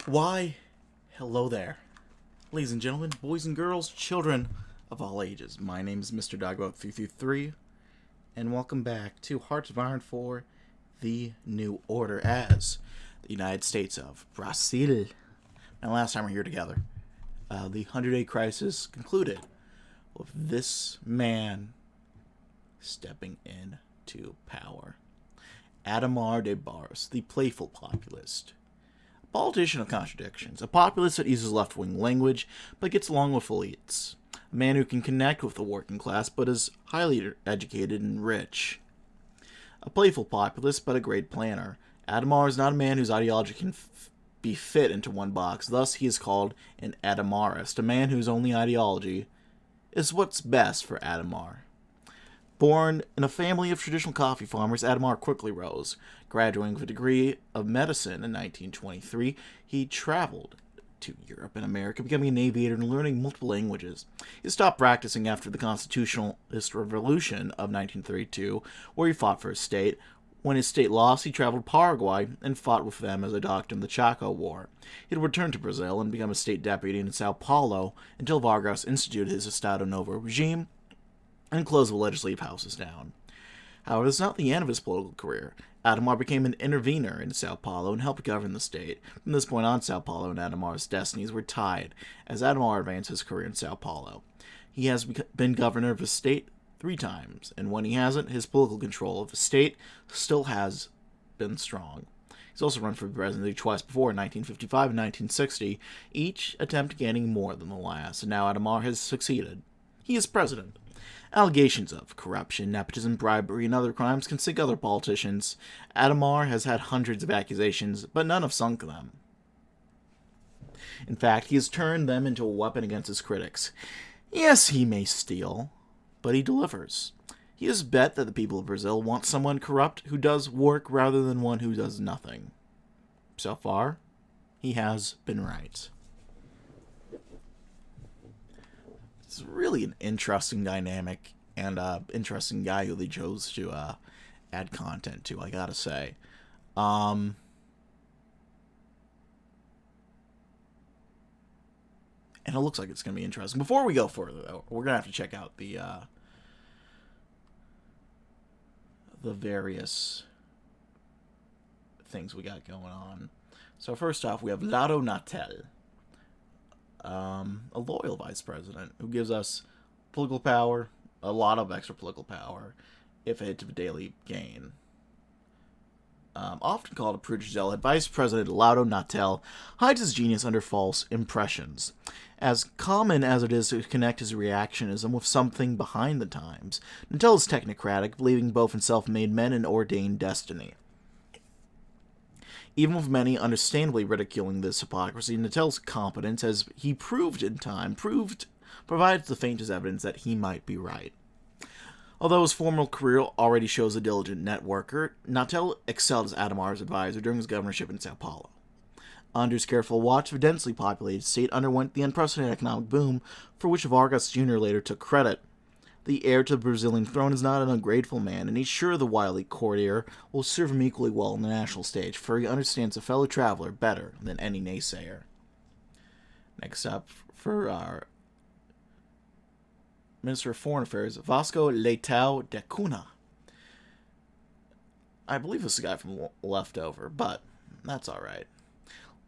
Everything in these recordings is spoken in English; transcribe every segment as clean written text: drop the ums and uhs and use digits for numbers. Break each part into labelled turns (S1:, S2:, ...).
S1: Why, hello there. Ladies and gentlemen, boys and girls, children of all ages. My name is Mr. Dogboat333, and welcome back to Hearts of Iron for the New Order as the United States of Brazil. Now, last time we were here together, the 100-Day Crisis concluded with this man stepping into power. Adhemar de Barros, the playful populist. Politician of contradictions, a populist that uses left-wing language but gets along with elites, a man who can connect with the working class but is highly educated and rich. A playful populist but a great planner, Adhemar is not a man whose ideology can be fit into one box, thus he is called an Adhemarist, a man whose only ideology is what's best for Adhemar. Born in a family of traditional coffee farmers, Adhemar quickly rose. Graduating with a degree of medicine in 1923, he traveled to Europe and America, becoming an aviator and learning multiple languages. He stopped practicing after the Constitutionalist Revolution of 1932, where he fought for his state. When his state lost, he traveled to Paraguay and fought with them as a doctor in the Chaco War. He would return to Brazil and become a state deputy in Sao Paulo until Vargas instituted his Estado Novo regime and closed the legislative houses down. However, this is not the end of his political career. Adhemar became an intervener in Sao Paulo and helped govern the state. From this point on, Sao Paulo and Adhemar's destinies were tied as Adhemar advanced his career in Sao Paulo. He has been governor of his state 3 times, and when he hasn't, his political control of the state still has been strong. He's also run for presidency twice before, in 1955 and 1960, each attempt gaining more than the last, and now Adhemar has succeeded. He is president. Allegations of corruption, nepotism, bribery, and other crimes can sink other politicians. Adhemar has had hundreds of accusations, but none have sunk them. In fact, he has turned them into a weapon against his critics. Yes, he may steal, but he delivers. He has bet that the people of Brazil want someone corrupt who does work rather than one who does nothing. So far, he has been right. It's really an interesting dynamic and interesting guy who they chose to add content to, I gotta say. And it looks like it's going to be interesting. Before we go further, though, we're going to have to check out the various things we got going on. So first off, we have Lado Natel. A loyal vice president who gives us political power, a lot of extra political power, if it's a daily gain. Often called a prudish zealot, Vice President Lado Natel hides his genius under false impressions. As common as it is to connect his reactionism with something behind the times, Natel is technocratic, believing both in self-made men and ordained destiny. Even with many understandably ridiculing this hypocrisy, Natel's competence, as he proved in time, provides the faintest evidence that he might be right. Although his formal career already shows a diligent networker, Natel excelled as Adhemar's advisor during his governorship in Sao Paulo. Under his careful watch, the densely populated state underwent the unprecedented economic boom for which Vargas Jr. later took credit. The heir to the Brazilian throne is not an ungrateful man, and he's sure the wily courtier will serve him equally well on the national stage, for he understands a fellow traveler better than any naysayer. Next up, for our Minister of Foreign Affairs, Vasco Leitão da Cunha. I believe this is a guy from Leftover, but that's alright.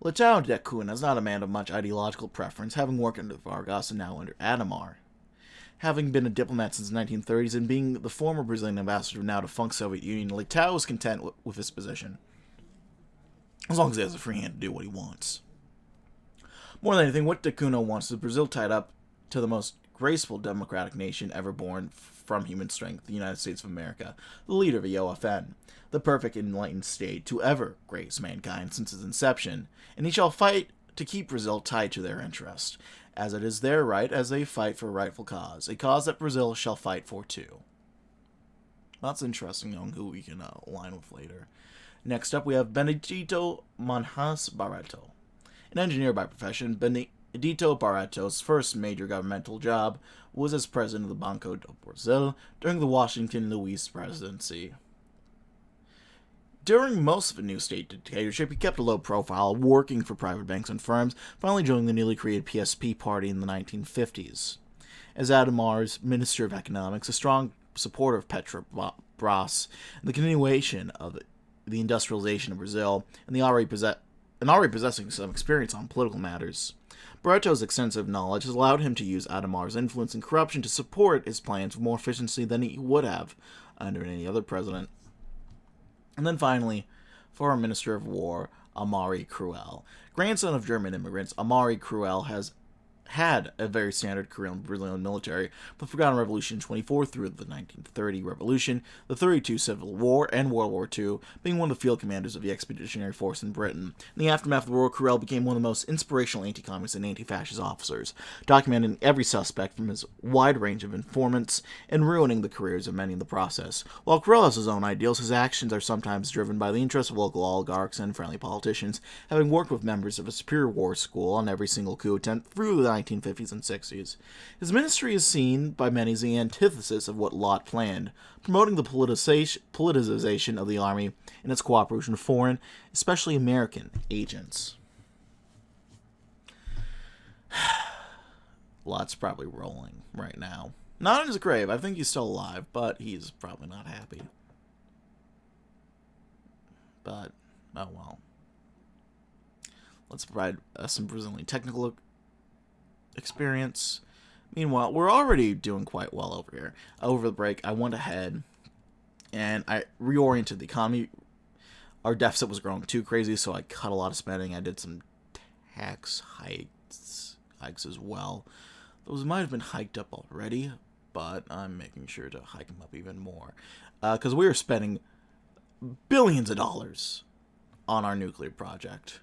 S1: Leitão da Cunha is not a man of much ideological preference, having worked under Vargas and now under Adhemar. Having been a diplomat since the 1930s and being the former Brazilian ambassador to the now defunct Soviet Union, Leitão is content with his position, as long as he has a free hand to do what he wants. More than anything, what da Cunha wants is Brazil tied up to the most graceful democratic nation ever born from human strength, the United States of America, the leader of the OFN, the perfect enlightened state to ever grace mankind since its inception, and he shall fight to keep Brazil tied to their interest, as it is their right as they fight for a rightful cause, a cause that Brazil shall fight for too. That's interesting knowing who we can align with later. Next up, we have Benedito Manhas Barreto. An engineer by profession, Benedito Barreto's first major governmental job was as president of the Banco do Brasil during the Washington Luiz presidency. During most of the new state dictatorship, he kept a low profile, working for private banks and firms, finally joining the newly created PSP party in the 1950s. As Adhemar's Minister of Economics, a strong supporter of Petrobras and the continuation of the industrialization of Brazil, and already possessing some experience on political matters. Barreto's extensive knowledge has allowed him to use Adhemar's influence and corruption to support his plans with more efficiency than he would have under any other president. And then finally, Foreign Minister of War, Amari Cruel. Grandson of German immigrants, Amari Cruel has had a very standard career in the Brazilian military, the Forgotten Revolution 24 through the 1930 Revolution, the 32 Civil War, and World War II, being one of the field commanders of the Expeditionary Force in Britain. In the aftermath of the war, Cruel became one of the most inspirational anti-communist and anti-fascist officers, documenting every suspect from his wide range of informants and ruining the careers of many in the process. While Cruel has his own ideals, his actions are sometimes driven by the interests of local oligarchs and friendly politicians, having worked with members of a superior war school on every single coup attempt through the 1950s and 60s. His ministry is seen by many as the antithesis of what Lott planned, promoting the politicization of the army and its cooperation with foreign, especially American, agents. Lott's probably rolling right now. Not in his grave. I think he's still alive, but he's probably not happy. But, oh well. Let's provide some Brazilian technical experience. Meanwhile, we're already doing quite well over here. Over the break, I went ahead and I reoriented the economy. Our deficit was growing too crazy, so I cut a lot of spending. I did some tax hikes as well. Those might have been hiked up already, but I'm making sure to hike them up even more. Because we are spending billions of dollars on our nuclear project.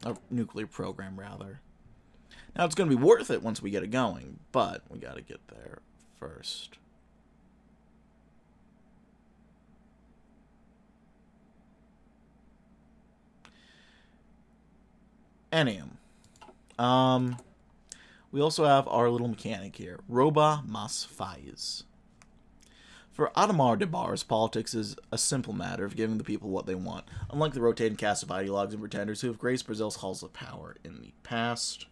S1: Our nuclear program, rather. Now, it's going to be worth it once we get it going, but we got to get there first. Anyhow, we also have our little mechanic here, Rouba mas faz. For Adhemar de Barros, politics is a simple matter of giving the people what they want, unlike the rotating cast of ideologues and pretenders who have graced Brazil's halls of power in the past.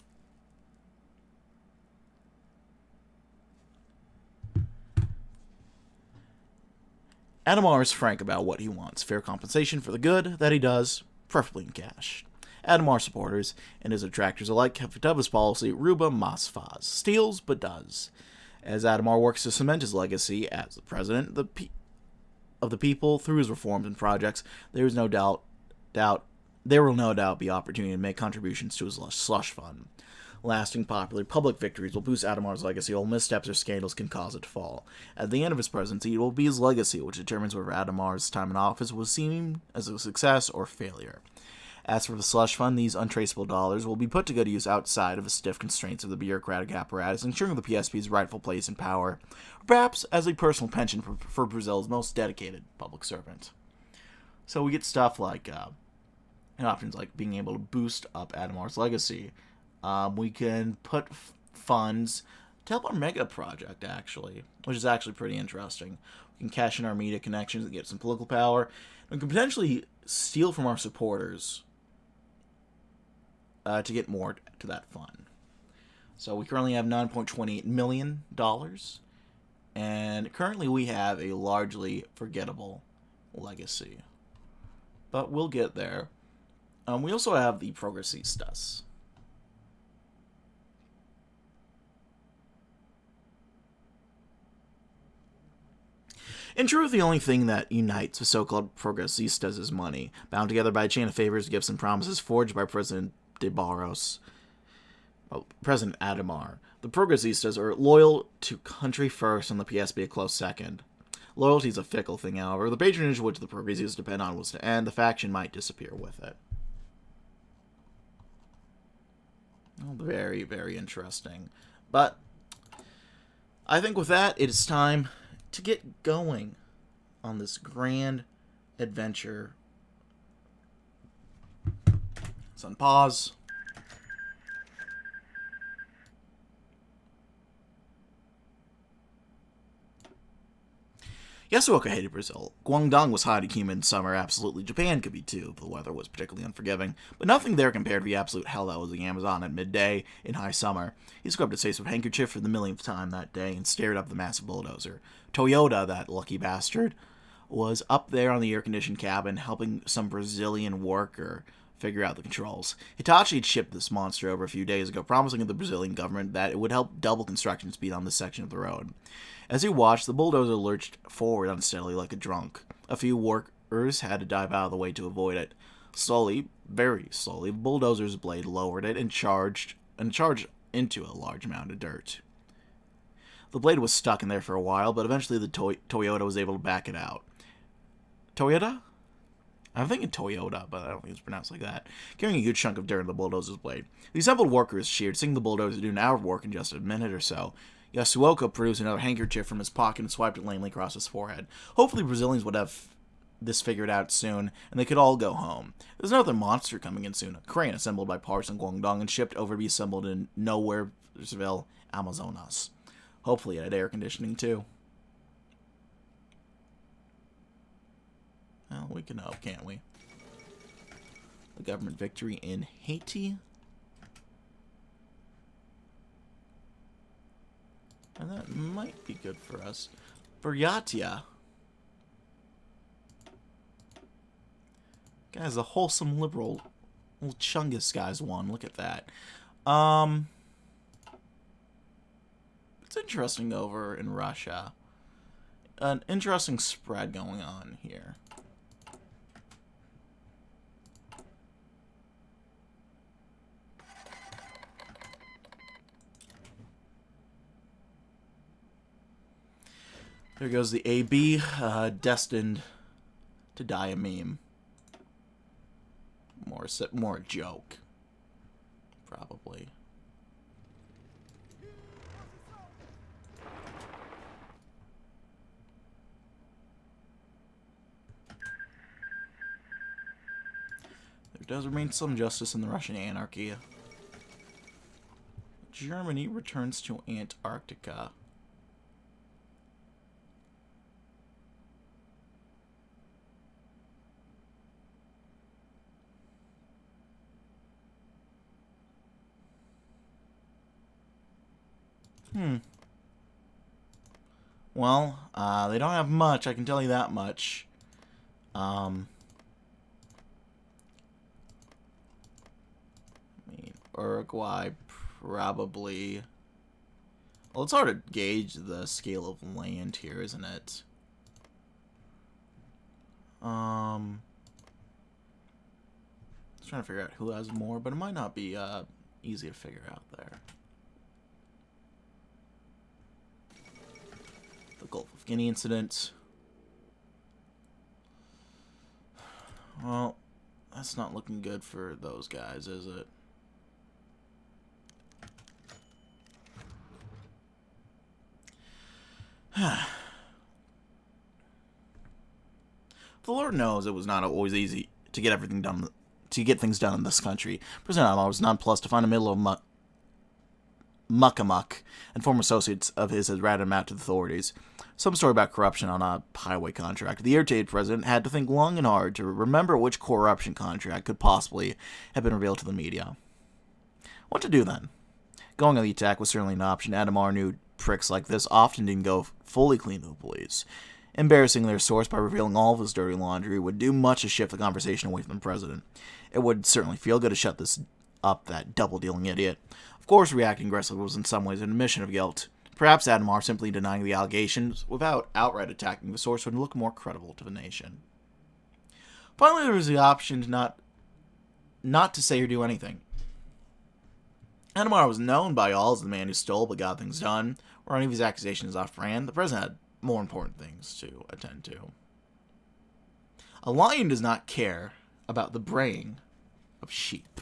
S1: Adhemar is frank about what he wants, fair compensation for the good that he does, preferably in cash. Adhemar supporters and his detractors alike have dubbed his policy Rouba mas faz, steals but does. As Adhemar works to cement his legacy as the president of the people through his reforms and projects, there will no doubt be opportunity to make contributions to his slush fund. Lasting popular public victories will boost Adhemar's legacy, while missteps or scandals can cause it to fall. At the end of his presidency, it will be his legacy which determines whether Adhemar's time in office was seen as a success or failure. As for the slush fund, these untraceable dollars will be put to good use outside of the stiff constraints of the bureaucratic apparatus, ensuring the PSP's rightful place in power, or perhaps as a personal pension for Brazil's most dedicated public servant. So we get stuff like, options like being able to boost up Adhemar's legacy. We can put funds to help our mega project, actually, which is actually pretty interesting. We can cash in our media connections and get some political power. We can potentially steal from our supporters to get more to that fund. So we currently have $9.28 million, and currently we have a largely forgettable legacy. But we'll get there. We also have the Progressistas. In truth, the only thing that unites the so-called Progressistas is money, bound together by a chain of favors, gifts, and promises forged by President Adhemar. The Progressistas are loyal to country first and the PSP a close second. Loyalty is a fickle thing, however. The patronage which the Progressistas depend on was to end, the faction might disappear with it. Very, very interesting. But I think with that, it is time to get going on this grand adventure. Let's unpause. Yasuoka hated Brazil. Guangdong was hot and humid in summer. Absolutely, Japan could be too, if the weather was particularly unforgiving. But nothing there compared to the absolute hell that was the Amazon at midday in high summer. He scrubbed his face with a handkerchief for the millionth time that day and stared up the massive bulldozer. Toyota, that lucky bastard, was up there on the air-conditioned cabin helping some Brazilian worker figure out the controls. Hitachi had shipped this monster over a few days ago, promising the Brazilian government that it would help double construction speed on this section of the road. As he watched, the bulldozer lurched forward unsteadily like a drunk. A few workers had to dive out of the way to avoid it. Slowly, very slowly, the bulldozer's blade lowered it and charged into a large mound of dirt. The blade was stuck in there for a while, but eventually the Toyota was able to back it out. Toyota? I'm thinking Toyota, but I don't think it's pronounced like that. Carrying a huge chunk of dirt in the bulldozer's blade. The assembled workers cheered, seeing the bulldozer do an hour of work in just a minute or so. Yasuoka produced another handkerchief from his pocket and swiped it lamely across his forehead. Hopefully Brazilians would have this figured out soon, and they could all go home. There's another monster coming in soon, a crane assembled by parts in Guangdong and shipped over to be assembled in Nowheresville, Amazonas. Hopefully it had air conditioning too. Well, we can hope, can't we? The government victory in Haiti. And that might be good for us. Buryatia. Guys, a wholesome liberal little Chungus guys won. Look at that. It's interesting over in Russia. An interesting spread going on here. There goes the AB, destined to die a meme. More a joke. Probably. There does remain some justice in the Russian anarchy. Germany returns to Antarctica. Well, they don't have much, I can tell you that much. I mean, Uruguay probably... Well, it's hard to gauge the scale of land here, isn't it? I was trying to figure out who has more, but it might not be easy to figure out there. The Gulf of Guinea incident. Well, that's not looking good for those guys, is it? The Lord knows it was not always easy to get everything done, to get things done in this country. President Adhemar was nonplussed to find a middle of muck-a-muck, and former associates of his had ratted him out to the authorities. Some story about corruption on a highway contract. The irritated president had to think long and hard to remember which corruption contract could possibly have been revealed to the media. What to do then? Going on the attack was certainly an option. Adhemar knew pricks like this often didn't go fully clean to the police. Embarrassing their source by revealing all of his dirty laundry would do much to shift the conversation away from the president. It would certainly feel good to shut this up, that double-dealing idiot. Of course, reacting aggressively was in some ways an admission of guilt. Perhaps Adhemar simply denying the allegations without outright attacking the source would look more credible to the nation. Finally, there was the option to not to say or do anything. Adhemar was known by all as the man who stole but got things done. Were any of his accusations off-brand, the president had more important things to attend to. A lion does not care about the braying of sheep.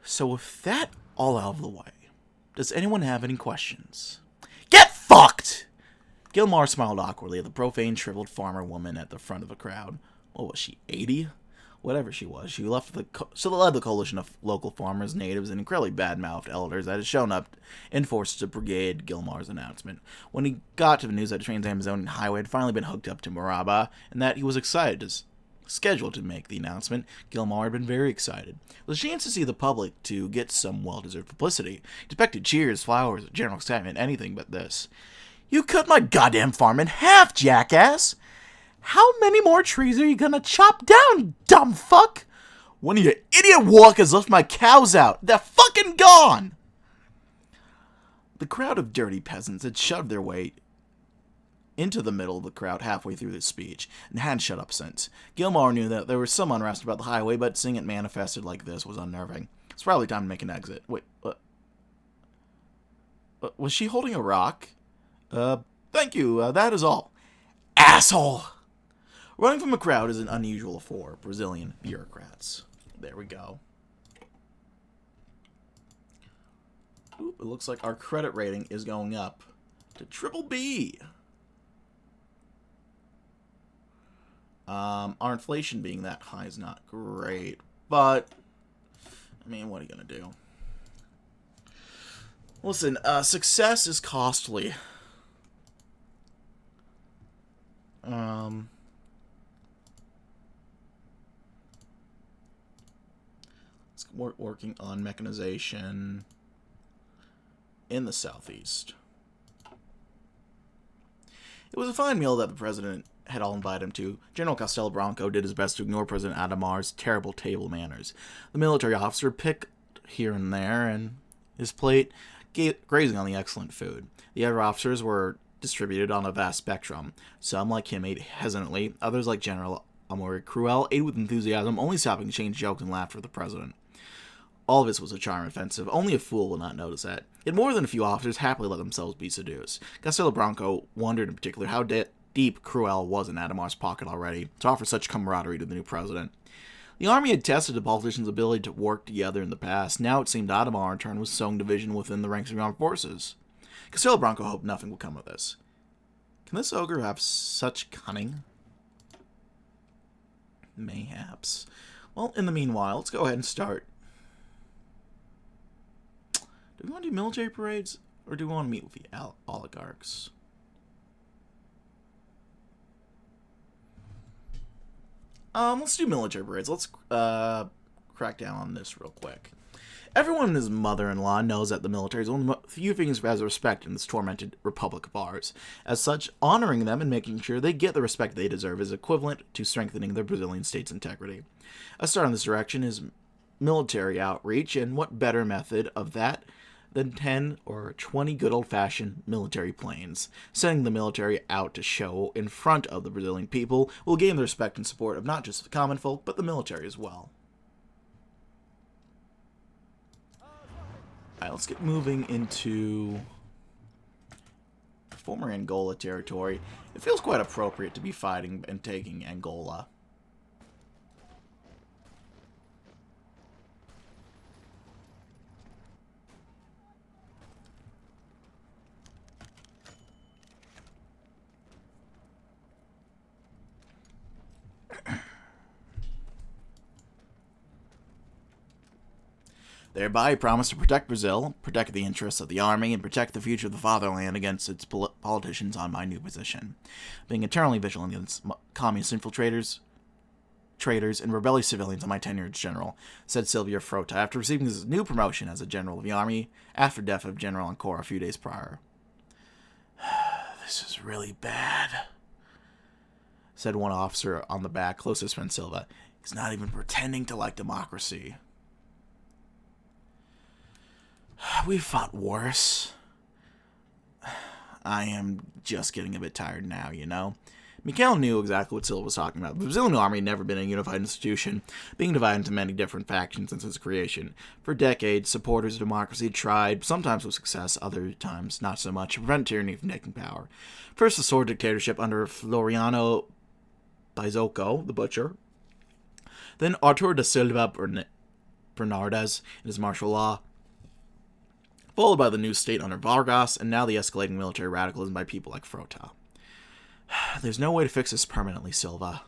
S1: So with that all out of the way, does anyone have any questions? Get fucked! Gilmar smiled awkwardly at the profane, shriveled farmer woman at the front of the crowd. What was she, 80? Whatever she was, she led the coalition of local farmers, natives, and incredibly bad-mouthed elders that had shown up in force to brigade Gilmar's announcement. When he got to the news that the Trans-Amazonian Highway had finally been hooked up to Maraba, and that he was scheduled to make the announcement, Gilmar had been very excited. It was a chance to see the public to get some well-deserved publicity. He expected cheers, flowers, general excitement, anything but this. "You cut my goddamn farm in half, jackass! How many more trees are you gonna chop down, dumb fuck? One of your idiot walkers left my cows out. They're fucking gone!" The crowd of dirty peasants had shoved their way into the middle of the crowd halfway through this speech, and hadn't shut up since. Gilmar knew that there was some unrest about the highway, but seeing it manifested like this was unnerving. It's probably time to make an exit. Wait, was she holding a rock? Thank you, that is all. Asshole! Running from a crowd is an unusual for Brazilian bureaucrats. There we go. Ooh, it looks like our credit rating is going up to triple B. Our inflation being that high is not great, but, I mean, what are you going to do? Listen, success is costly. Let's working on mechanization in the southeast. It was a fine meal that the president had all invited him to. General Castelo Branco did his best to ignore President Adhemar's terrible table manners. The military officer picked here and there, and his plate grazing on the excellent food. The other officers were distributed on a vast spectrum. Some, like him, ate hesitantly. Others, like General Amaury Cruel, ate with enthusiasm, only stopping to change jokes and laughter with the president. All of this was a charm offensive. Only a fool will not notice that. Yet more than a few officers happily let themselves be seduced. Castelo Branco wondered in particular how deep Cruel was in Adhemar's pocket already, to offer such camaraderie to the new president. The army had tested the politicians' ability to work together in the past. Now it seemed Adhemar, in turn, was sowing division within the ranks of the armed forces. Castelo Branco hoped nothing would come of this. Can this ogre have such cunning? Mayhaps. Well, in the meanwhile, let's go ahead and start. Do we want to do military parades, or do we want to meet with the oligarchs? Let's do military parades. Let's crack down on this real quick. Everyone and his mother-in-law knows that the military is one of the few things that has respect in this tormented republic of ours. As such, honoring them and making sure they get the respect they deserve is equivalent to strengthening the Brazilian state's integrity. A start in this direction is military outreach, and what better method of that than 10 or 20 good old-fashioned military planes. Sending the military out to show in front of the Brazilian people will gain the respect and support of not just the common folk, but the military as well. Alright, let's get moving into former Angola territory. It feels quite appropriate to be fighting and taking Angola. Thereby, he promised to protect Brazil, protect the interests of the army, and protect the future of the fatherland against its politicians on my new position. Being eternally vigilant against communist infiltrators, traitors, and rebellious civilians on my tenure as general, said Silvio Frota after receiving his new promotion as a general of the army after death of General Ancora a few days prior. "This is really bad," said one officer on the back closest to his friend Silva. "He's not even pretending to like democracy. We've fought worse. I am just getting a bit tired now, you know." Mikael knew exactly what Silva was talking about. The Brazilian army had never been a unified institution, being divided into many different factions since its creation. For decades, supporters of democracy had tried, sometimes with success, other times not so much, to prevent tyranny from taking power. First, the sword dictatorship under Floriano Paizoco, the Butcher. Then Artur da Silva Bernardes and his martial law, followed by the new state under Vargas, and now the escalating military radicalism by people like Frota. There's no way to fix this permanently, Silva.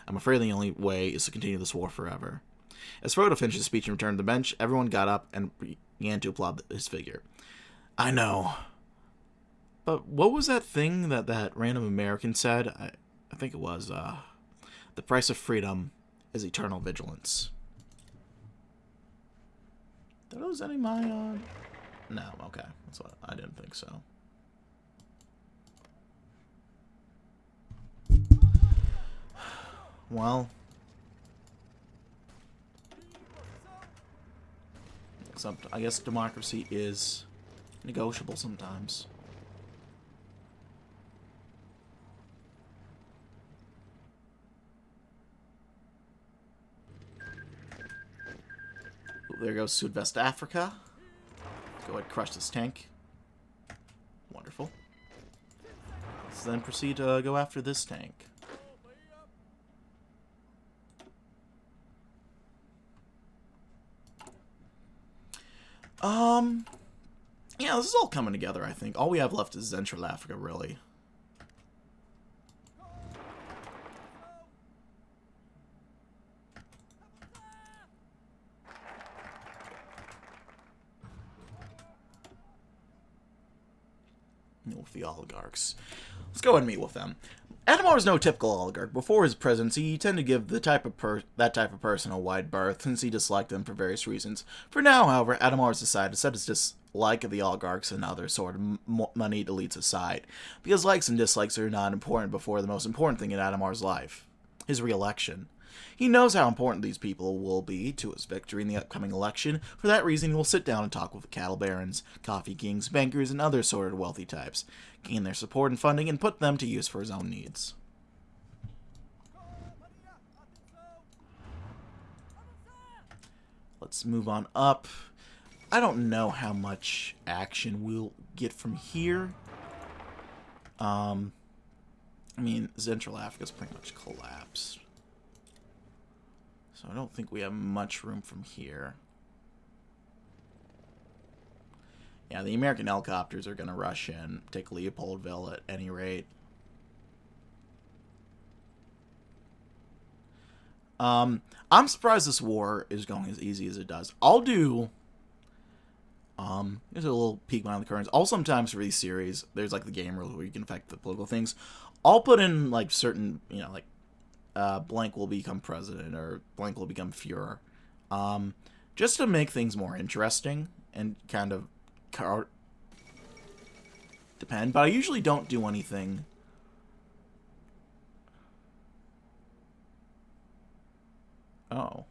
S1: I'm afraid the only way is to continue this war forever. As Frodo finished his speech and returned to the bench, everyone got up and began to applaud his figure. I know. But what was that thing that random American said? I think it was, the price of freedom is eternal vigilance. Did I lose any of my, No, okay. That's what I didn't think so. Well, except I guess democracy is negotiable sometimes. Ooh, there goes Sudwest Africa. Go ahead and crush this tank. Wonderful. Let's then proceed to go after this tank. Yeah, this is all coming together, I think. All we have left is Central Africa, really. With the oligarchs. Let's go ahead and meet with them. Adhemar is no typical oligarch. Before his presidency, he tended to give that type of person a wide berth, since he disliked them for various reasons. For now, however, Adhemar has decided to set his dislike of the oligarchs and other sort of moneyed elites aside, because likes and dislikes are not important before the most important thing in Adhemar's life: his re-election. He knows how important these people will be to his victory in the upcoming election. For that reason, he will sit down and talk with cattle barons, coffee kings, bankers, and other sort of wealthy types, gain their support and funding, and put them to use for his own needs. Let's move on up. I don't know how much action we'll get from here. I mean, Central Africa's pretty much collapsed. So I don't think we have much room from here. Yeah, the American helicopters are going to rush in, take Leopoldville at any rate. I'm surprised this war is going as easy as it does. I'll do... here's a little peek behind the curtains. I'll sometimes for these series, there's like the game rules where you can affect the political things. I'll put in like certain, you know, like blank will become president or blank will become Führer. Just to make things more interesting and kind of depend. But I usually don't do anything. Oh.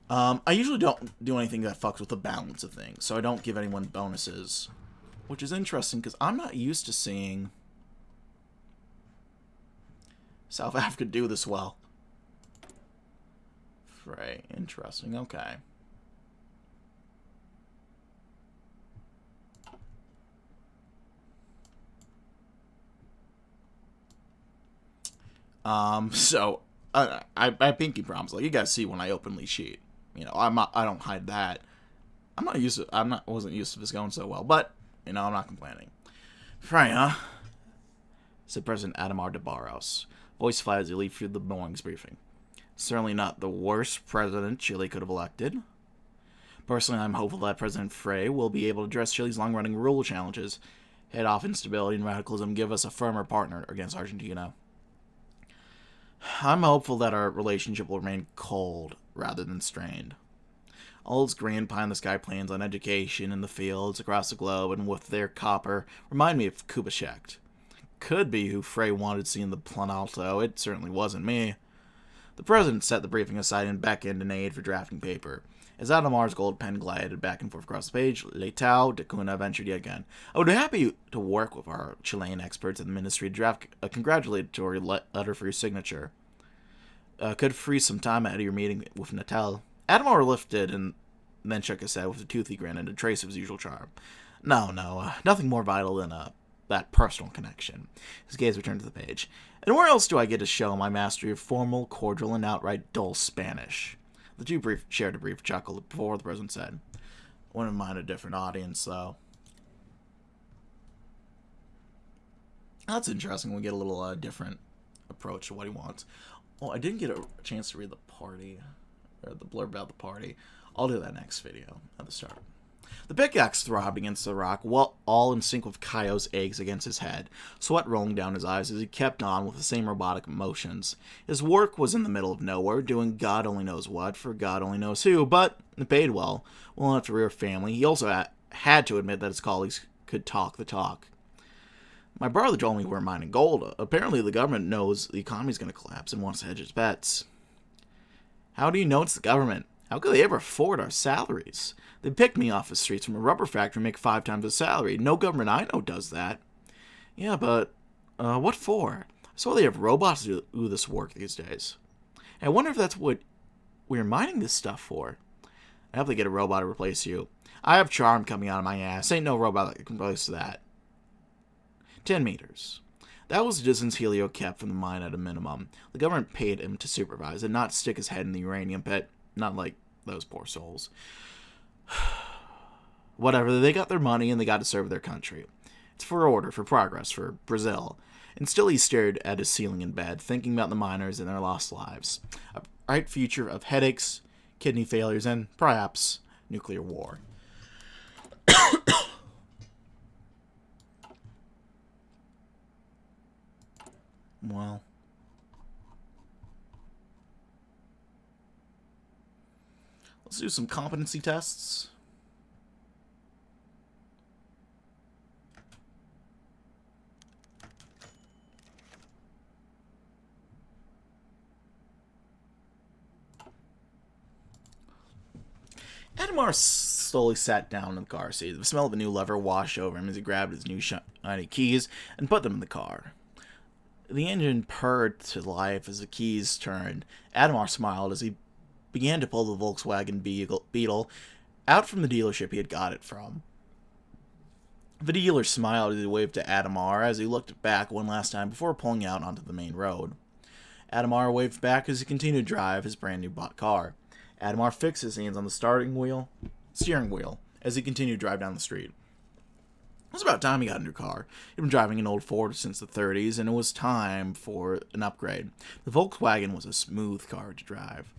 S1: I usually don't do anything that fucks with the balance of things, so I don't give anyone bonuses. Which is interesting, because I'm not used to seeing South Africa do this well. Right, interesting, okay. So, I pinky promise, like, you guys see when I openly cheat. You know, I don't hide that. Wasn't used to this going so well, but, you know, I'm not complaining. Right, huh? Said President Adhemar de Barros, voice flat as he leafed through the morning's briefing. Certainly not the worst president Chile could have elected. Personally, I'm hopeful that President Frey will be able to address Chile's long-running rule challenges, head off instability and radicalism, give us a firmer partner against Argentina. I'm hopeful that our relationship will remain cold rather than strained. All his grand pie-in-the-sky plans on education in the fields across the globe and with their copper remind me of Kubitschek. Could be who Frey wanted to see in the Planalto. It certainly wasn't me. The president set the briefing aside and beckoned an aide for drafting paper. As Adhemar's gold pen glided back and forth across the page, Leitao de Cunha ventured yet again. I would be happy to work with our Chilean experts in the ministry to draft a congratulatory letter for your signature. Could free some time ahead of your meeting with Natal. Adhemar lifted and then shook his head with a toothy grin and a trace of his usual charm. No, nothing more vital than that personal connection. His gaze returned to the page. And where else do I get to show my mastery of formal, cordial, and outright dull Spanish? The two shared a brief chuckle before the president said, Wouldn't mind a different audience, though. That's interesting. We get a little different approach to what he wants. Well, I didn't get a chance to read the party, or the blurb about the party. I'll do that next video at the start. The pickaxe throbbed against the rock, all in sync with Kaio's eggs against his head, sweat rolling down his eyes as he kept on with the same robotic motions. His work was in the middle of nowhere, doing God only knows what for God only knows who, but it paid well enough to rear a family. He also had to admit that his colleagues could talk the talk. My brother told me we're mining gold. Apparently the government knows the economy's going to collapse and wants to hedge its bets. How do you know it's the government? How could they ever afford our salaries? They picked me off the streets from a rubber factory and make 5 times the salary. No government I know does that. Yeah, but what for? I saw they have robots do this work these days. I wonder if that's what we're mining this stuff for. I hope they get a robot to replace you. I have charm coming out of my ass. Ain't no robot that can replace that. 10 meters. That was the distance Helio kept from the mine at a minimum. The government paid him to supervise and not stick his head in the uranium pit. Not like those poor souls. Whatever, they got their money and they got to serve their country. It's for order, for progress, for Brazil. And still he stared at his ceiling in bed, thinking about the miners and their lost lives. A bright future of headaches, kidney failures, and perhaps nuclear war. Well, let's do some competency tests. Adhemar slowly sat down in the car seat. The smell of a new lever washed over him as he grabbed his new shiny keys and put them in the car. The engine purred to life as the keys turned. Adhemar smiled as he began to pull the Volkswagen Beetle out from the dealership he had got it from. The dealer smiled as he waved to Adhemar as he looked back one last time before pulling out onto the main road. Adhemar waved back as he continued to drive his brand new bought car. Adhemar fixed his hands on the steering wheel as he continued to drive down the street. It was about time he got a new car. He'd been driving an old Ford since the 30s, and it was time for an upgrade. The Volkswagen was a smooth car to drive.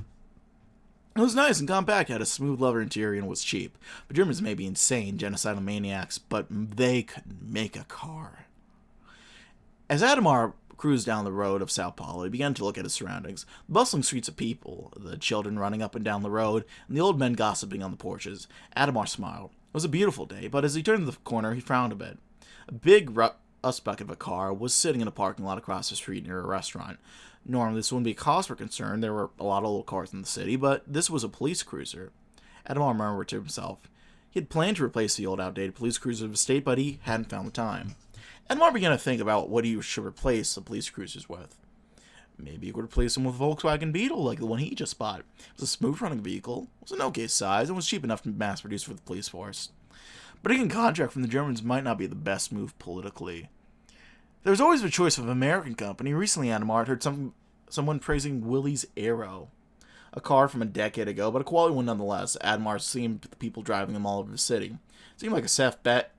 S1: It was nice and compact, had a smooth leather interior, and was cheap. The Germans may be insane, genocidal maniacs, but they could make a car. As Adhemar cruised down the road of Sao Paulo, he began to look at his surroundings. The bustling streets of people, the children running up and down the road, and the old men gossiping on the porches. Adhemar smiled. It was a beautiful day, but as he turned the corner, he frowned a bit. A big rust bucket of a car was sitting in a parking lot across the street near a restaurant. Normally, this wouldn't be a cause for concern. There were a lot of old cars in the city, but this was a police cruiser. Adhemar murmured to himself. He had planned to replace the old, outdated police cruiser of his state, but he hadn't found the time. Adhemar began to think about what he should replace the police cruisers with. Maybe he could replace them with a Volkswagen Beetle like the one he just bought. It was a smooth-running vehicle, it was an okay size, and was cheap enough to mass-produce for the police force. But getting a contract from the Germans might not be the best move politically. There was always the choice of an American company. Recently, Adhemar had heard someone praising Willie's Arrow, a car from a decade ago, but a quality one nonetheless. Adhemar seemed the people driving them all over the city. It seemed like a safe bet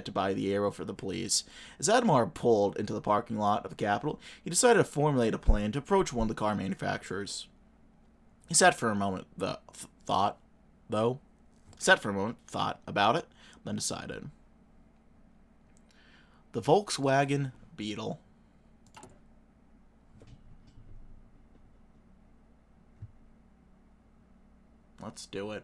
S1: to buy the Arrow for the police. As Adhemar pulled into the parking lot of the Capitol, he decided to formulate a plan to approach one of the car manufacturers. He sat for a moment, thought about it, then decided. The Volkswagen Beetle. Let's do it.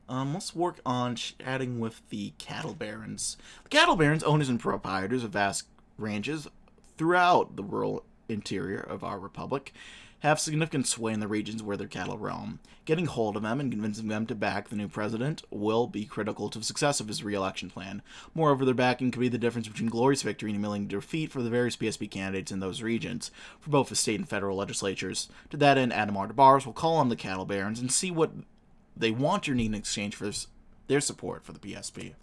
S1: Let's work on chatting with the cattle barons. The cattle barons, owners and proprietors of vast ranches throughout the rural interior of our republic, have significant sway in the regions where their cattle roam. Getting hold of them and convincing them to back the new president will be critical to the success of his re-election plan. Moreover, their backing could be the difference between glorious victory and humiliating defeat for the various PSP candidates in those regions, for both the state and federal legislatures. To that end, Adhemar DeBars will call on the cattle barons and see what they want or need in exchange for their support for the PSP.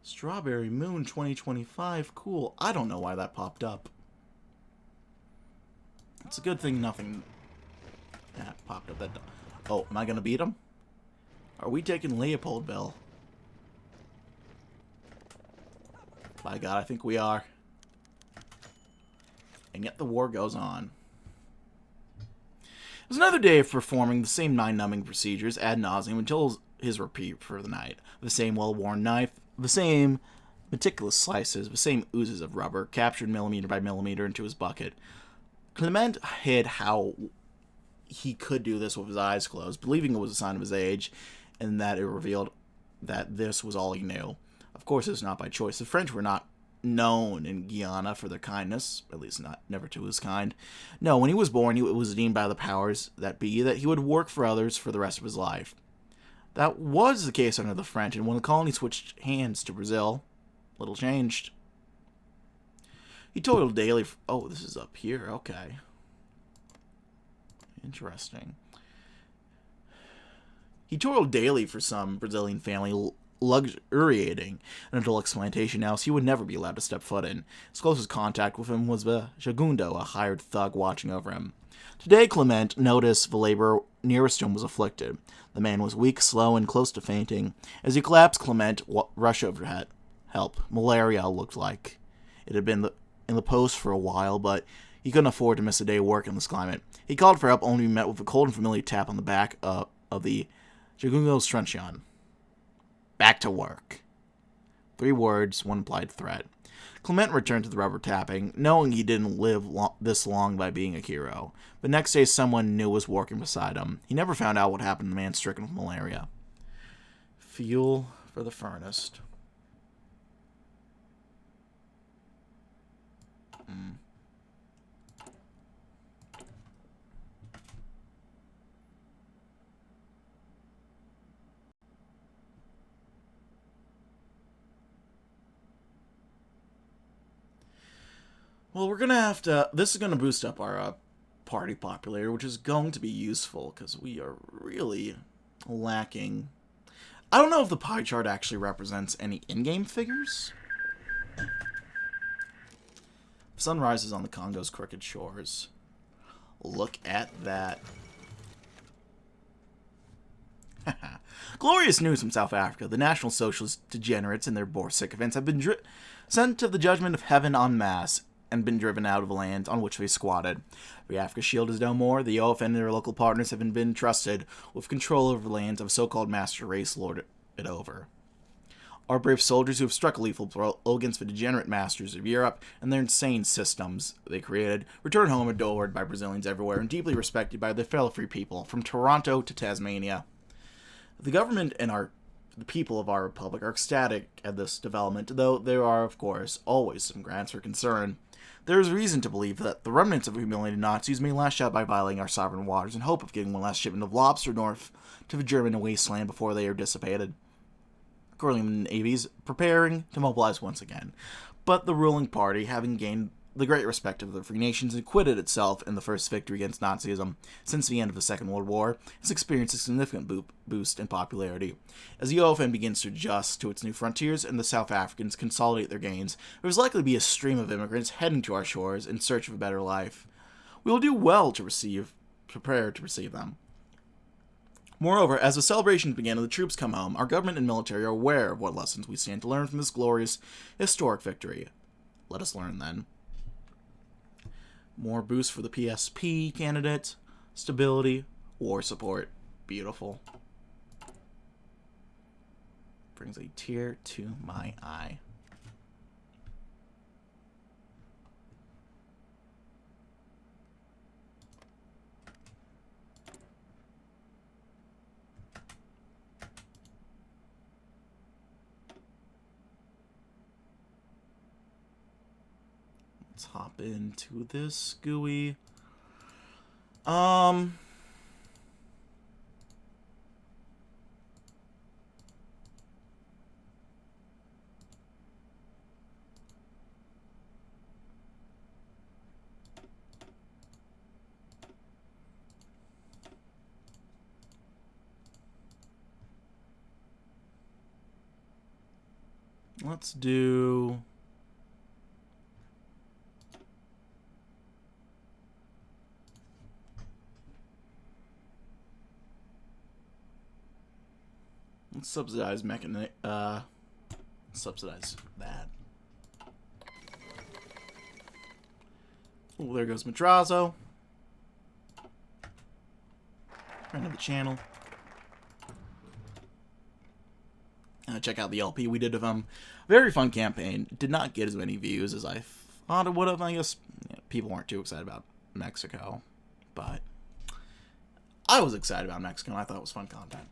S1: Strawberry Moon 2025. Cool. I don't know why that popped up. It's a good thing nothing popped up. Oh, am I going to beat him? Are we taking Leopoldville? By God, I think we are. And yet the war goes on. It was another day of performing the same mind-numbing procedures ad nauseum until his repeat for the night. The same well-worn knife, the same meticulous slices, the same oozes of rubber, captured millimeter by millimeter into his bucket. Clement hid how he could do this with his eyes closed, believing it was a sign of his age, and that it revealed that this was all he knew. Of course, it was not by choice. The French were not known in Guyana for their kindness, at least never to his kind. No, when he was born, it was deemed by the powers that be that he would work for others for the rest of his life. That was the case under the French, and when the colony switched hands to Brazil, little changed. He toiled daily. Oh, this is up here. Okay. Interesting. He toiled daily for some Brazilian family, luxuriating in a deluxe plantation house he would never be allowed to step foot in. His closest contact with him was the Segundo, a hired thug watching over him. Today, Clement noticed the laborer nearest him was afflicted. The man was weak, slow, and close to fainting. As he collapsed, Clement rushed over to help. Malaria looked like. It had been in the post for a while, but he couldn't afford to miss a day of work in this climate. He called for help, only to be met with a cold and familiar tap on the back of the Jagungo's truncheon. Back to work. 3 words, 1 implied threat. Clement returned to the rubber tapping, knowing he didn't live this long by being a hero. But next day, someone new was working beside him. He never found out what happened to the man stricken with malaria. Fuel for the furnace. Well, we're going to have to... This is going to boost up our party popularity, which is going to be useful, because we are really lacking... I don't know if the pie chart actually represents any in-game figures. Sun rises on the Congo's crooked shores. Look at that. Glorious news from South Africa. The National Socialist degenerates and their Boer sycophants have been sent to the judgment of heaven en masse and been driven out of the land on which they squatted. The Africa Shield is no more. The OFN and their local partners have been trusted with control over the lands of a so-called master race lorded it over. Our brave soldiers who have struck a lethal blow against the degenerate masters of Europe and their insane systems they created return home adored by Brazilians everywhere and deeply respected by their fellow free people, from Toronto to Tasmania. The government and the people of our republic are ecstatic at this development, though there are, of course, always some grounds for concern. There is reason to believe that the remnants of humiliated Nazis may lash out by violating our sovereign waters in hope of getting one last shipment of lobster north to the German wasteland before they are dissipated. According to the navies, preparing to mobilize once again. But the ruling party, having gained the great respect of the free nations and acquitted itself in the first victory against Nazism since the end of the Second World War, has experienced a significant boost in popularity. As the OFN begins to adjust to its new frontiers and the South Africans consolidate their gains, there is likely to be a stream of immigrants heading to our shores in search of a better life. We will do well to prepare to receive them. Moreover, as the celebrations begin and the troops come home, our government and military are aware of what lessons we stand to learn from this glorious, historic victory. Let us learn, then. More boost for the PSP candidate. Stability. War support. Beautiful. Brings a tear to my eye. Let's hop into this GUI. Let's do... Let's subsidize subsidize that. Oh, there goes Madrazo. Friend of the channel. Check out the LP we did of them. Very fun campaign. Did not get as many views as I thought it would have. I guess people weren't too excited about Mexico, but I was excited about Mexico, and I thought it was fun content.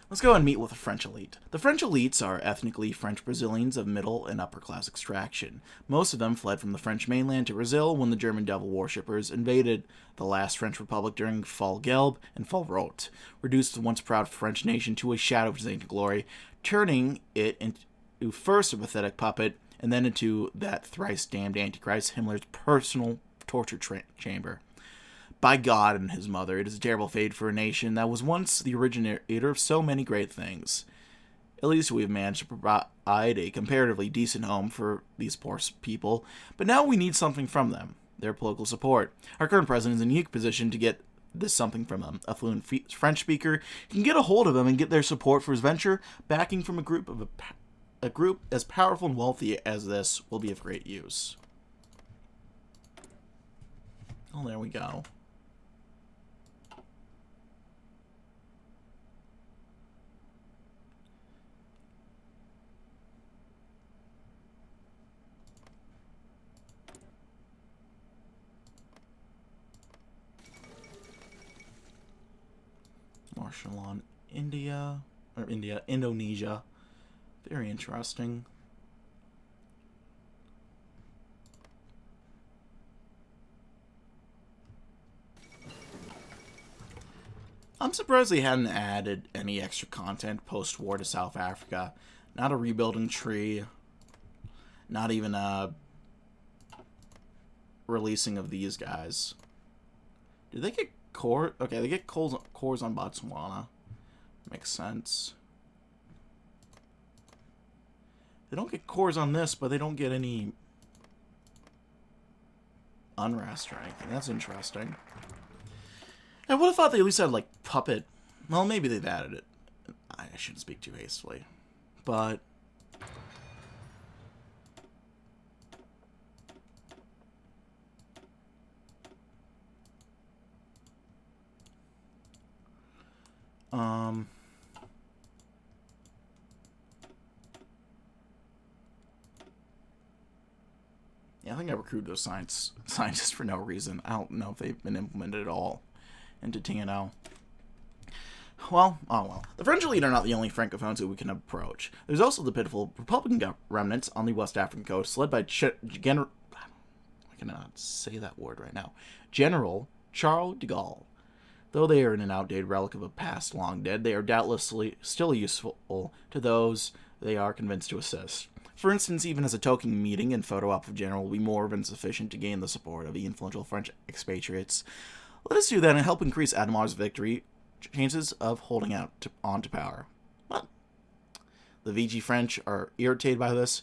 S1: Let's go and meet with the French elite. The French elites are ethnically French Brazilians of middle and upper class extraction. Most of them fled from the French mainland to Brazil when the German devil worshippers invaded the last French Republic during Fall Gelb and Fall Rot, reduced the once proud French nation to a shadow of its ancient glory, turning it into first a pathetic puppet and then into that thrice damned Antichrist, Himmler's personal torture chamber. By God and his mother, it is a terrible fate for a nation that was once the originator of so many great things. At least we have managed to provide a comparatively decent home for these poor people, but now we need something from them, their political support. Our current president is in a unique position to get this something from them. A fluent French speaker can get a hold of them and get their support for his venture. Backing from a group as powerful and wealthy as this will be of great use. Oh, there we go. Martial on Indonesia. Very interesting. I'm surprised they hadn't added any extra content post-war to South Africa. Not a rebuilding tree. Not even a releasing of these guys. Did they get core? Okay, they get cores on Botswana. Makes sense. They don't get cores on this, but they don't get any unrest or anything. That's interesting. I would have thought they at least had, like, puppet. Well, maybe they've added it. I shouldn't speak too hastily. But yeah, I think I recruited those scientists for no reason. I don't know if they've been implemented at all into TNO. Well, oh well. The French elite are not the only francophones who we can approach. There's also the pitiful Republican remnants on the West African coast, led by I cannot say that word right now. General Charles de Gaulle. Though they are an outdated relic of a past long dead, they are doubtlessly still useful to those they are convinced to assist. For instance, even as a token meeting and photo op of General will be more than sufficient to gain the support of the influential French expatriates. Let us do that and help increase Adhemar's victory chances of holding on to power. What? The Vichy French are irritated by this?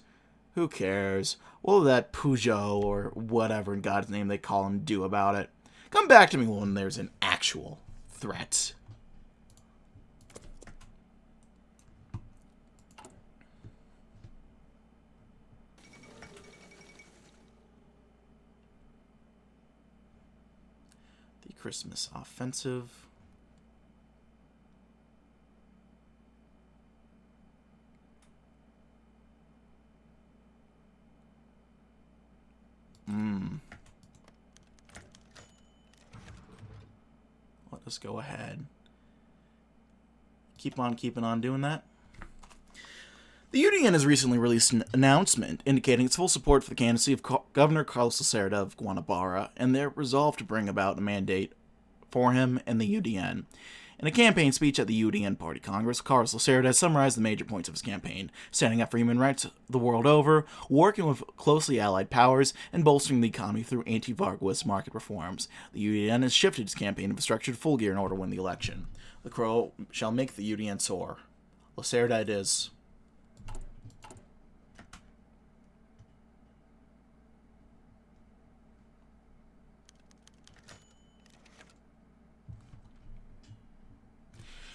S1: Who cares? What will that Peugeot or whatever in God's name they call him do about it? Come back to me when there's an actual threat. The Christmas offensive. Let us go ahead. Keep on keeping on doing that. The UDN has recently released an announcement indicating its full support for the candidacy of Governor Carlos Lacerda of Guanabara and their resolve to bring about a mandate for him and the UDN. In a campaign speech at the UDN Party Congress, Carlos Lacerda has summarized the major points of his campaign: standing up for human rights the world over, working with closely allied powers, and bolstering the economy through anti-Varguist market reforms. The UDN has shifted its campaign infrastructure to full gear in order to win the election. The crow shall make the UDN soar. Lacerda it is.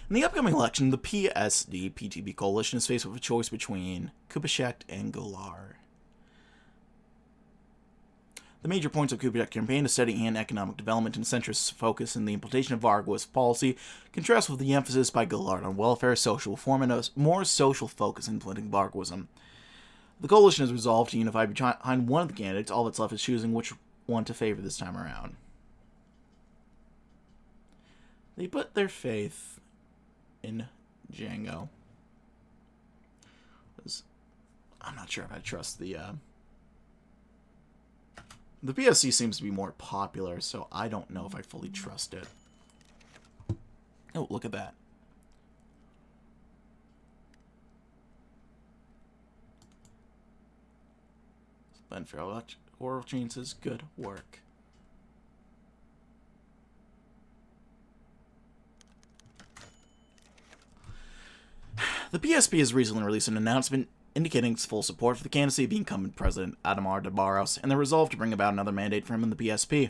S1: In the upcoming election, the PSD-PTB coalition is faced with a choice between Kubitschek and Goulart. The major points of Kubitschek's campaign is steady and economic development and centrist focus in the implementation of Vargoist policy, contrasts with the emphasis by Goulart on welfare, social reform, and a more social focus in implementing Vargoism. The coalition has resolved to unify behind one of the candidates. All that's left is choosing which one to favor this time around. They put their faith in Django. I'm not sure if I trust the PSC seems to be more popular, so I don't know if I fully trust it. Oh, look at that. Ben Farrell, oral changes, good work. The PSP has recently released an announcement indicating its full support for the candidacy of the incumbent President Adhemar and their resolve to bring about another mandate for him in the PSP.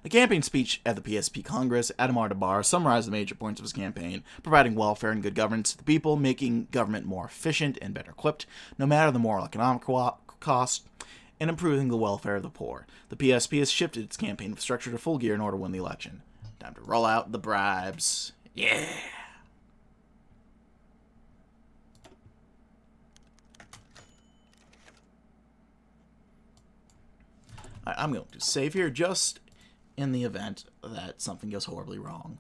S1: The campaign speech at the PSP Congress, Adhemar summarized the major points of his campaign, providing welfare and good governance to the people, making government more efficient and better equipped, no matter the moral economic cost, and improving the welfare of the poor. The PSP has shifted its campaign structure to full gear in order to win the election. Time to roll out the bribes. Yeah! I'm going to save here just in the event that something goes horribly wrong.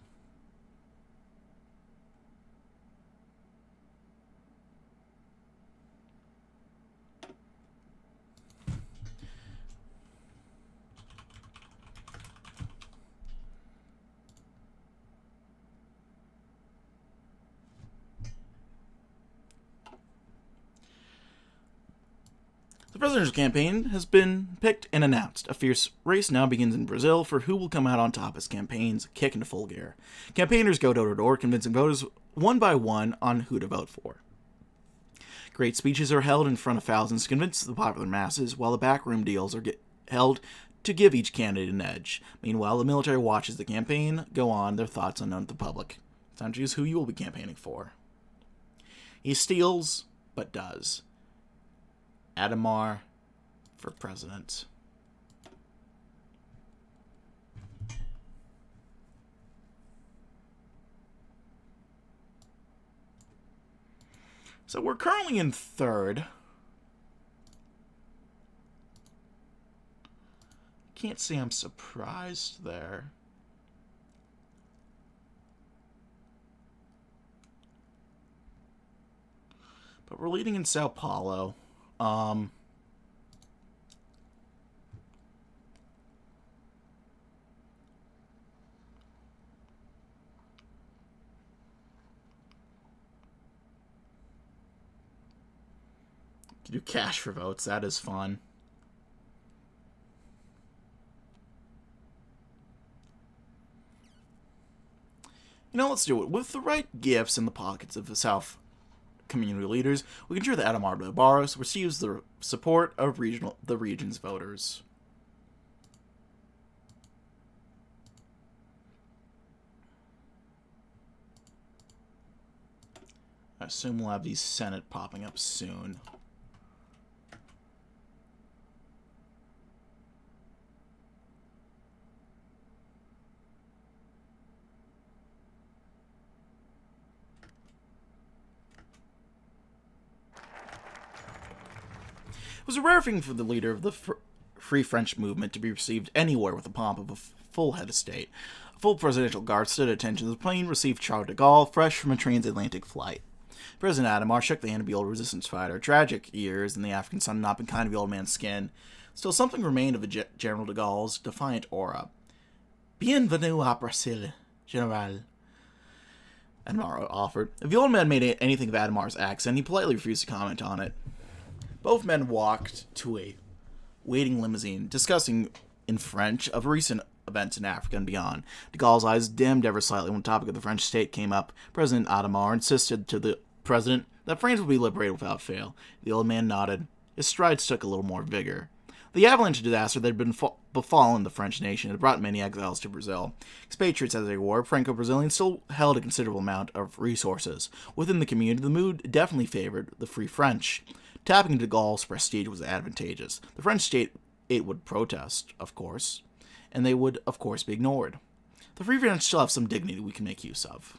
S1: The presidential campaign has been picked and announced. A fierce race now begins in Brazil for who will come out on top as campaigns kick into full gear. Campaigners go door to door, convincing voters one by one on who to vote for. Great speeches are held in front of thousands to convince the popular masses, while the backroom deals are held to give each candidate an edge. Meanwhile, the military watches the campaign go on, their thoughts unknown to the public. It's time to choose who you will be campaigning for. He steals, but does. Adhemar for president. So we're currently in third. Can't say I'm surprised there. But we're leading in Sao Paulo. Do cash for votes. That is fun. You know, let's do it. With the right gifts in the pockets of the South community leaders, we can ensure that Adhemar receives the support of the region's voters. I assume we'll have the Senate popping up soon. It was a rare thing for the leader of the Free French movement to be received anywhere with the pomp of a full head of state. A full presidential guard stood at attention as the plane received Charles de Gaulle, fresh from a transatlantic flight. President Adhemar shook the hand of the old resistance fighter. Tragic years in the African sun had not been kind to the old man's skin. Still, something remained of General de Gaulle's defiant aura. Bienvenue à Brazil, General, Adhemar offered. If the old man made anything of Adhemar's accent, he politely refused to comment on it. Both men walked to a waiting limousine, discussing in French of recent events in Africa and beyond. De Gaulle's eyes dimmed ever slightly when the topic of the French state came up. President Adhemar insisted to the president that France would be liberated without fail. The old man nodded. His strides took a little more vigor. The avalanche disaster that had befallen the French nation had brought many exiles to Brazil. Expatriates as they were, Franco-Brazilians still held a considerable amount of resources. Within the community, the mood definitely favored the Free French. Tapping into Gaul's prestige was advantageous. The French state would protest, of course, and they would, of course, be ignored. The Free French still have some dignity we can make use of.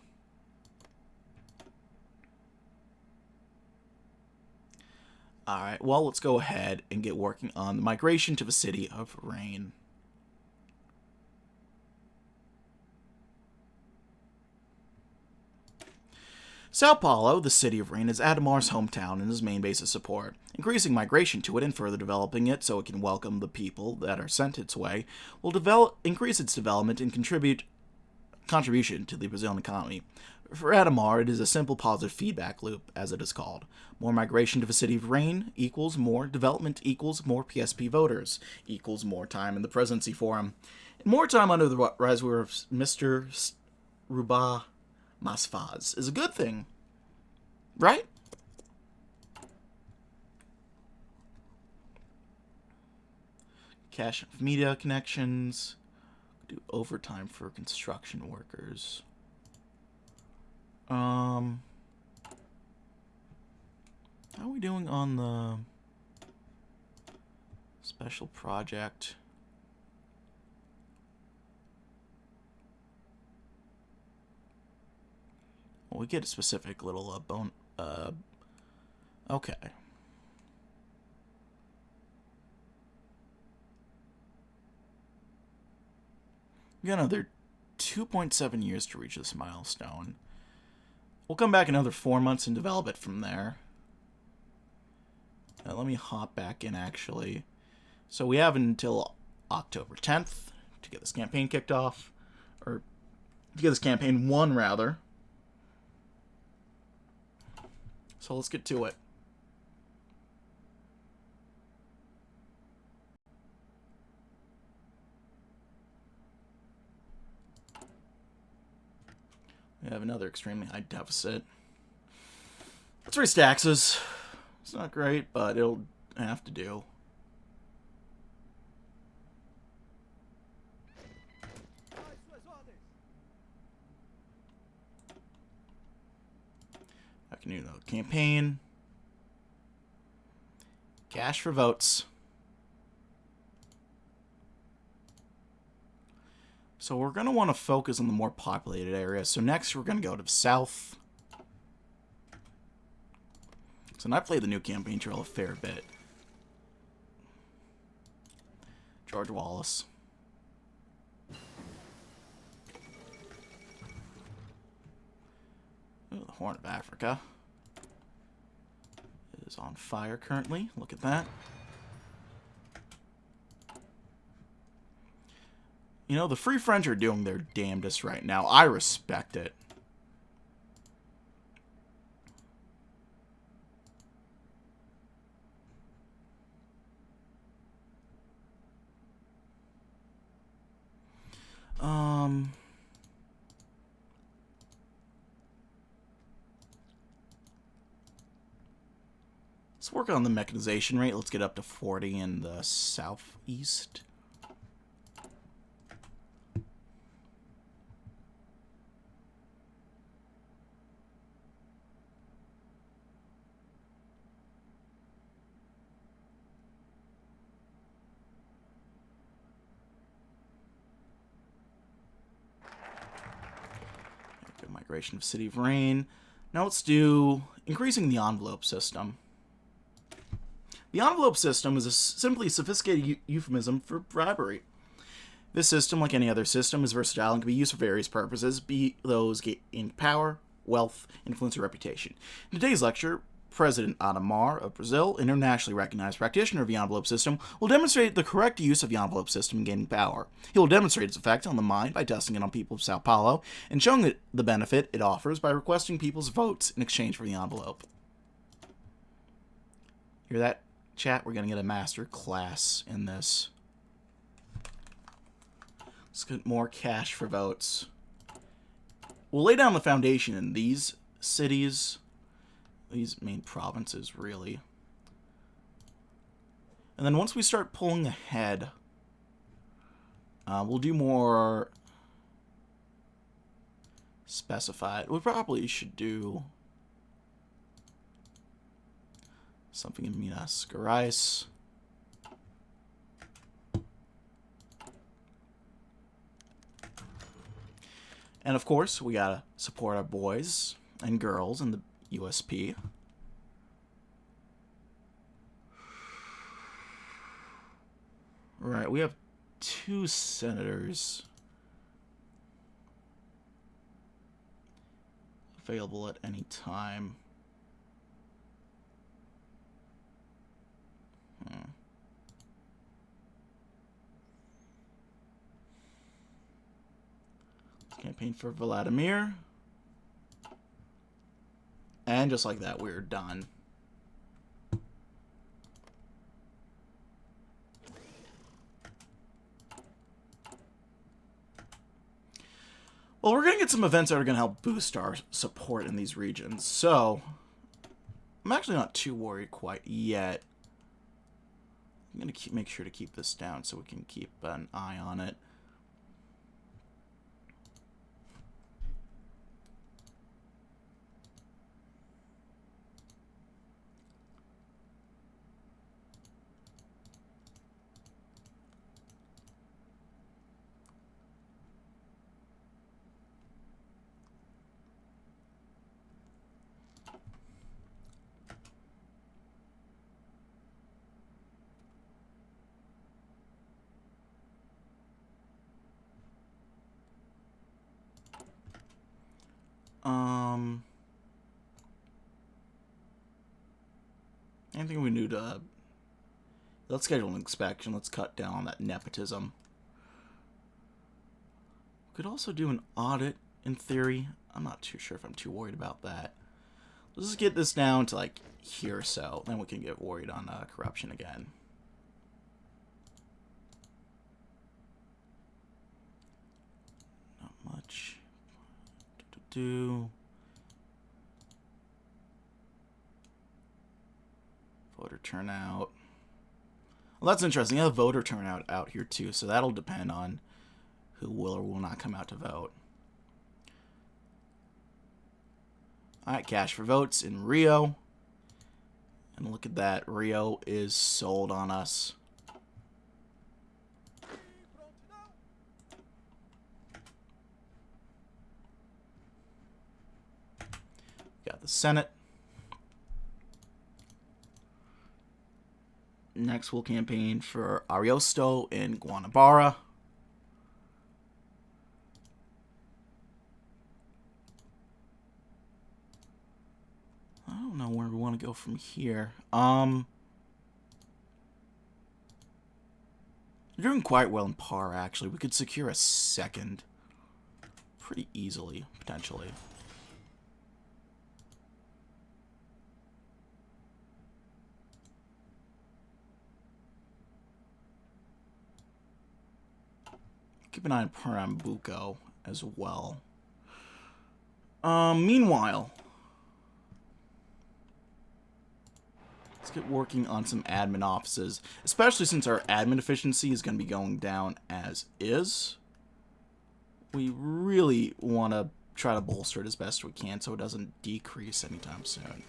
S1: Alright, well, let's go ahead and get working on the migration to the City of Rain. Sao Paulo, the City of Rain, is Adhemar's hometown and his main base of support. Increasing migration to it and further developing it so it can welcome the people that are sent its way will increase its development and contribution to the Brazilian economy. For Adhemar, it is a simple positive feedback loop, as it is called. More migration to the City of Rain equals more development equals more PSP voters, equals more time in the presidency for him. And more time under the reservoir of Mr. Ruba Masfaz is a good thing, right? Cash of media connections. Do overtime for construction workers. How are we doing on the special project? Well, we get a specific little okay. We got another 2.7 years to reach this milestone. We'll come back another 4 months and develop it from there. Let me hop back in, actually. So we have until October 10th to get this campaign kicked off. Or, to get this campaign won, rather. So let's get to it. We have another extremely high deficit. Let's raise taxes. It's not great, but it'll have to do. I can do another campaign. Cash for votes. So we're going to want to focus on the more populated areas. So next we're going to go to the south. So I played the new campaign trail a fair bit. George Wallace. Ooh, the Horn of Africa. It is on fire currently. Look at that. You know, the Free French are doing their damnedest right now. I respect it. Let's work on the mechanization rate. Let's get up to 40 in the southeast. Good migration of City of Rain. Now let's do increasing the envelope system. The envelope system is a simply sophisticated euphemism for bribery. This system, like any other system, is versatile and can be used for various purposes, be those in power, wealth, influence, or reputation. In today's lecture, President Adhemar of Brazil, an internationally recognized practitioner of the envelope system, will demonstrate the correct use of the envelope system in gaining power. He will demonstrate its effect on the mind by testing it on people of Sao Paulo, and showing it the benefit it offers by requesting people's votes in exchange for the envelope. Hear that? Chat, we're going to get a master class in this. Let's get more cash for votes. We'll lay down the foundation in these cities, these main provinces, really. And then once we start pulling ahead, we'll do more specified. We probably should do something in Minas Gerais. And of course, we gotta support our boys and girls in the USP. Right, we have 2 senators available at any time. Campaign for Vladimir. And just like that, we're done. Well, we're going to get some events that are going to help boost our support in these regions. So, I'm actually not too worried quite yet. I'm going to make sure to keep this down so we can keep an eye on it. Anything we do to... Let's schedule an inspection. Let's cut down on that nepotism. We could also do an audit, in theory. I'm not too sure if I'm too worried about that. Let's just get this down to, like, here or so. Then we can get worried on corruption again. Not much. Voter turnout. Well, that's interesting. You have voter turnout out here too, so that'll depend on who will or will not come out to vote. Alright, cash for votes in Rio. And look at that. Rio is sold on us. Got the Senate. Next, we'll campaign for Ariosto in Guanabara. I don't know where we want to go from here. You're doing quite well in par, actually. We could secure a second pretty easily, potentially. Keep an eye on Pernambuco as well. Meanwhile, let's get working on some admin offices, especially since our admin efficiency is going to be going down as is. We really want to try to bolster it as best we can so it doesn't decrease anytime soon.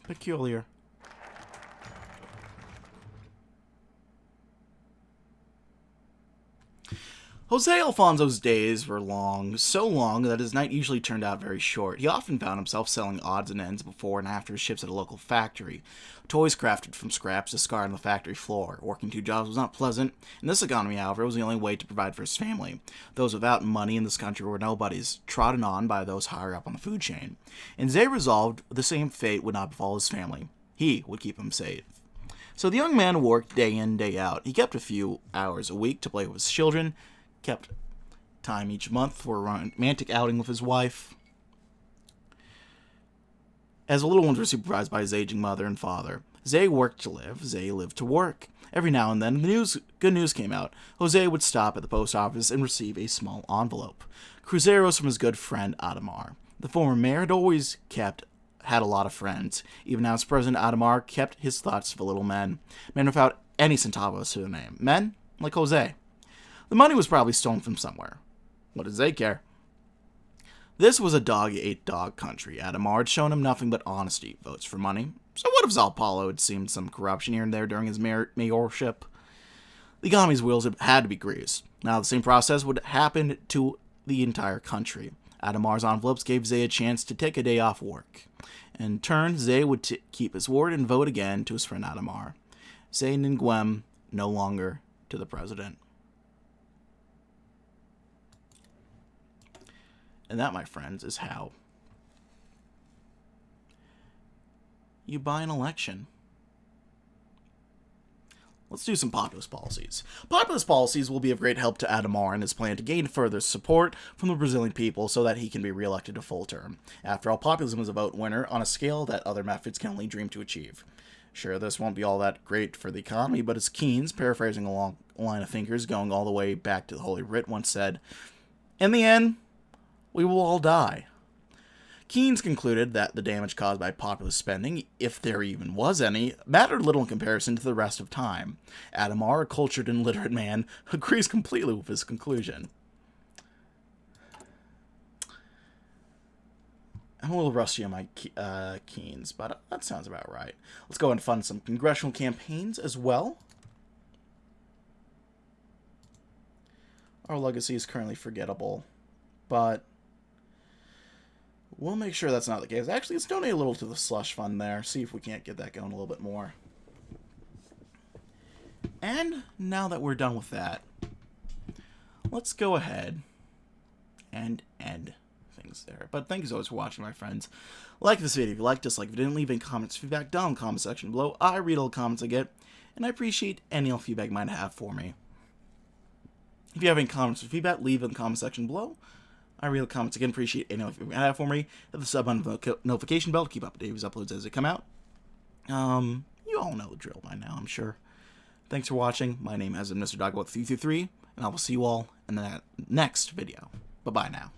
S1: Peculiar. Jose Alfonso's days were long, so long that his night usually turned out very short. He often found himself selling odds and ends before and after his shifts at a local factory. Toys crafted from scraps discarded on the factory floor. Working 2 jobs was not pleasant. In this economy, however, it was the only way to provide for his family. Those without money in this country were nobodies, trodden on by those higher up on the food chain. And Zay resolved the same fate would not befall his family. He would keep him safe. So the young man worked day in, day out. He kept a few hours a week to play with his children, kept time each month for a romantic outing with his wife. As the little ones were supervised by his aging mother and father, Zay worked to live, Zay lived to work. Every now and then, good news came out. Jose would stop at the post office and receive a small envelope. Cruzeros from his good friend Adhemar. The former mayor had a lot of friends. Even as president, Adhemar kept his thoughts for little men. Men without any centavos to their name. Men like Jose. The money was probably stolen from somewhere. What does they care? This was a dog-eat-dog country. Adhemar had shown him nothing but honesty. Votes for money. So what if Sao Paulo had seen some corruption here and there during his mayorship? The economy's wheels had to be greased. Now the same process would happen to the entire country. Adhemar's envelopes gave Zay a chance to take a day off work. In turn, Zay would keep his word and vote again to his friend Adhemar. Zay Nguyen no longer to the president. And that, my friends, is how you buy an election. Let's do some populist policies. Populist policies will be of great help to Adhemar in his plan to gain further support from the Brazilian people so that he can be re-elected a full term. After all, populism is a vote winner on a scale that other methods can only dream to achieve. Sure, this won't be all that great for the economy, but as Keynes, paraphrasing a long line of thinkers going all the way back to the Holy Writ, once said, "In the end, we will all die." Keynes concluded that the damage caused by populist spending, if there even was any, mattered little in comparison to the rest of time. Adhemar, a cultured and literate man, agrees completely with his conclusion. I'm a little rusty on my Keynes, but that sounds about right. Let's go and fund some congressional campaigns as well. Our legacy is currently forgettable, but we'll make sure that's not the case. Actually, let's donate a little to the slush fund there. See if we can't get that going a little bit more. And now that we're done with that, let's go ahead and end things there. But thank you so much for watching, my friends. Like this video if you liked, dislike if you didn't, leave any comments, feedback down in the comment section below. I read all the comments I get, and I appreciate any feedback you might have for me. If you have any comments or feedback, leave it in the comment section below. I read the comments again, appreciate any feedback you have for me. Hit the sub on the notification bell to keep up to date with uploads as they come out. You all know the drill by now, I'm sure. Thanks for watching. My name is Mr. Dogboat333, and I will see you all in the next video. Bye-bye now.